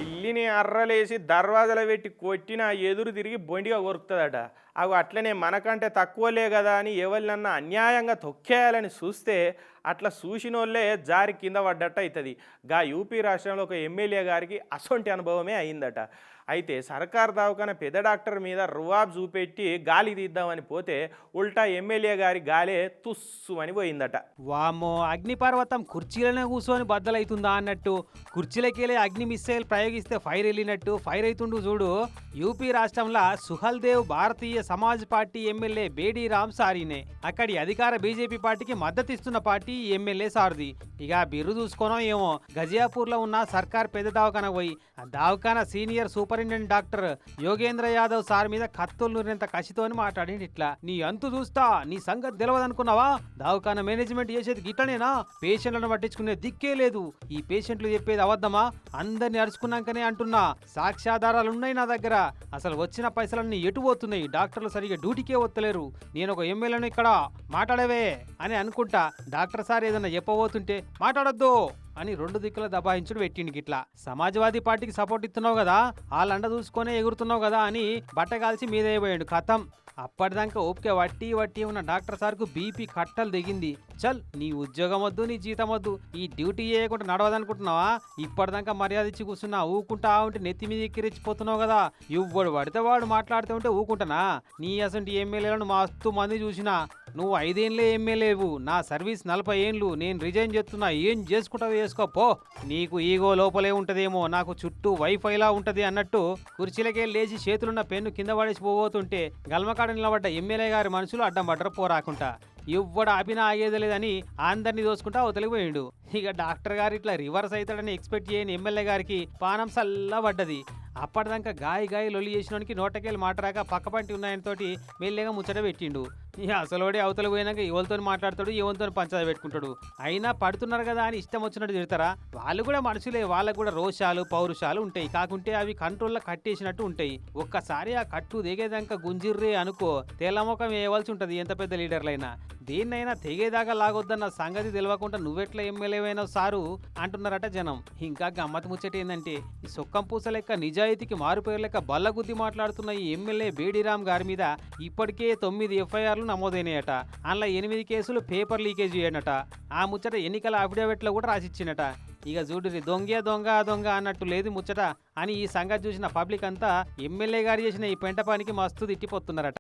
పిల్లిని అర్రలేసి దర్వాజలో పెట్టి కొట్టిన ఎదురు తిరిగి బొండిగా కొరుకుతుందట. అవి అట్లనే మనకంటే తక్కువలే కదా అని ఎవరినన్నా అన్యాయంగా తొక్కేయాలని చూస్తే అట్లా చూసినోళ్ళే జారి కింద పడ్డట్టు అవుతుంది. యూపీ రాష్ట్రంలో ఒక ఎమ్మెల్యే గారికి అసొంటి అనుభవమే అయిందట. అయితే సర్కార్ దవాఖాన పెద్ద డాక్టర్ మీద రువాబ్ చూపెట్టి గాలి తీద్దామని పోతే ఉల్టా ఎమ్మెల్యే గారి గాలే తుస్సు అని పోయిందట. వామ్మో, అగ్నిపర్వతం కుర్చీలనే కూర్చొని బద్దలైతుందా అన్నట్టు కుర్చీలకెళ్ళి అగ్ని మిస్సైల్ ప్రయోగిస్తే ఫైర్ వెళ్ళినట్టు ఫైర్ అవుతుండు చూడు. యూపీ రాష్ట్రంలో సుహల్దేవ్ భారతీయ సమాజ్ పార్టీ ఎమ్మెల్యే బేడీ రామ్ సారీనే. అక్కడి అధికార బీజేపీ పార్టీకి మద్దతిస్తున్న పార్టీ ఎమ్మెల్యే సారథి. ఇక బిర్రు చూసుకోనో ఏమో గజియాపూర్ లో ఉన్న సర్కార్ పెద్ద దవాఖాన పోయి ఆ దవాఖాన senior superintendent doctor Yogendra Yadav sir మీద కత్తులు నూరినంత కసితోని మాట్లాడింది. ఇట్లా నీ అంతు చూస్తా, నీ సంగతి తెలియదనుకున్నావా? దవాఖాన మేనేజ్మెంట్ చేసేది గిట్లనేనా? పేషెంట్లను పట్టించుకునే దిక్కే లేదు. ఈ పేషెంట్లు చెప్పేది అబద్ధమా? అందరిని అరుచుకున్నాకనే అంటున్నా. సాక్ష్యాధారాలున్నాయి నా దగ్గర. అసలు వచ్చిన పైసలన్నీ ఎటు పోతున్నాయి? డాక్టర్లు సరిగా డ్యూటీకే వస్తలేరు. నేను ఒక ఎమ్మెల్యేను ఇక్కడ మాట్లాడవే అని అనుకుంటా. డాక్టర్ సార్ ఏదన్నా చెప్పబోతుంటే మాట్లాడొద్దు అని రెండు దిక్కుల దబాయించుడు పెట్టిండి. గిట్లా సమాజ్వాదీ పార్టీకి సపోర్ట్ ఇస్తున్నావు కదా, వాళ్ళండ చూసుకొనే ఎగురుతున్నావు కదా అని బట్ట కాల్చి మీద అయిపోయాడు. కథం. అప్పటిదాకా ఓపిక వట్టి వట్టి ఉన్న డాక్టర్ సార్కు బీపీ కట్టలు దిగింది. చల్, నీ ఉద్యోగం వద్దు, నీ జీతం వద్దు, ఈ డ్యూటీ చేయకుండా నడవదనుకుంటున్నావా? ఇప్పటిదాకా మర్యాద ఇచ్చి కూర్చున్నా ఊకుంటా ఉంటే నెత్తి మీద ఎక్కిరిచ్చిపోతున్నావు కదా. ఇవ్వడు పడితే వాడు మాట్లాడుతూ ఉంటే ఊకుంటానా? నీ అసంటి ఎమ్మెల్యేలను మస్తు మంది చూసినా. నువ్వు 5 ఏళ్ళే ఎమ్మెల్యేవు, నా సర్వీస్ 40 ఏళ్ళు. నేను రిజైన్ చేస్తున్నా, ఏం చేసుకుంటావు చేసుకోపో. నీకు ఈగో లోపలే ఉంటదేమో, నాకు చుట్టూ వైఫైలా ఉంటది అన్నట్టు కుర్చీలకే లేచి చేతులున్న పెన్ను కింద పడేసి పోబోతుంటే గల్మకాడ నిలబడ్డ ఎమ్మెల్యే గారి మనుషులు అడ్డం పడ్డరు పోరాకుంటా. ఎవ్వడు ఆపినా ఆగేది లేదని అందరినీ దోసుకుంటా అవతలికి పోయిండు. ఇక డాక్టర్ గారు ఇట్లా రివర్స్ అవుతాడని ఎక్స్పెక్ట్ చేయని ఎమ్మెల్యే గారికి పానం సల్లా పడ్డది. అప్పటిదాకా గాయి లొల్లి చేసినోనికి నోటకెళ్ళి మాటరాక పక్కపంటి ఉన్నాయనితోటి మెల్లగా ముచ్చట పెట్టిండు. ఇక అసలోడే అవతల పోయినాక ఎవరితో మాట్లాడతాడు, ఎవరితో పంచాయతీ పెట్టుకుంటాడు. అయినా పడుతున్నారు కదా అని ఇష్టం వచ్చినట్టు తిడతారా? వాళ్ళు కూడా మనుషులే, వాళ్ళకు కూడా రోషాలు పౌరుషాలు ఉంటాయి. కాకుంటే అవి కంట్రోల్లో కట్టేసినట్టు ఉంటాయి. ఒక్కసారి ఆ కట్టు దిగేదాకా గుంజిర్రే అనుకో, తేలముఖం వేయవలసి ఉంటుంది ఎంత పెద్ద లీడర్లైనా. దేన్నైనా తెగేదాకా లాగొద్దన్న సంగతి తెలియకుండా నువ్వెట్లా ఎమ్మెల్యేవైనా సారు అంటున్నారట జనం. ఇంకా గమ్మత్ ముచ్చట ఏందంటే, ఈ సొక్కం పూస లెక్క నిజాయితీకి మారుపేరు లెక్క బల్లగుద్ది మాట్లాడుతున్న ఈ ఎమ్మెల్యే బేడీరామ్ గారి మీద ఇప్పటికే 9 ఎఫ్ఐఆర్లు నమోదైనాయట. అందులో 8 కేసులు పేపర్ లీకేజ్ చేయనట. ఆ ముచ్చట ఎన్నికల అఫిడవిట్లో కూడా రాసిచ్చినట. ఇక చూడురి, దొంగ అన్నట్టు లేదు ముచ్చట అని ఈ సంగతి చూసిన పబ్లిక్ అంతా ఎమ్మెల్యే గారు చేసిన ఈ పెంట పనికి మస్తు తిట్టిపోతున్నారట.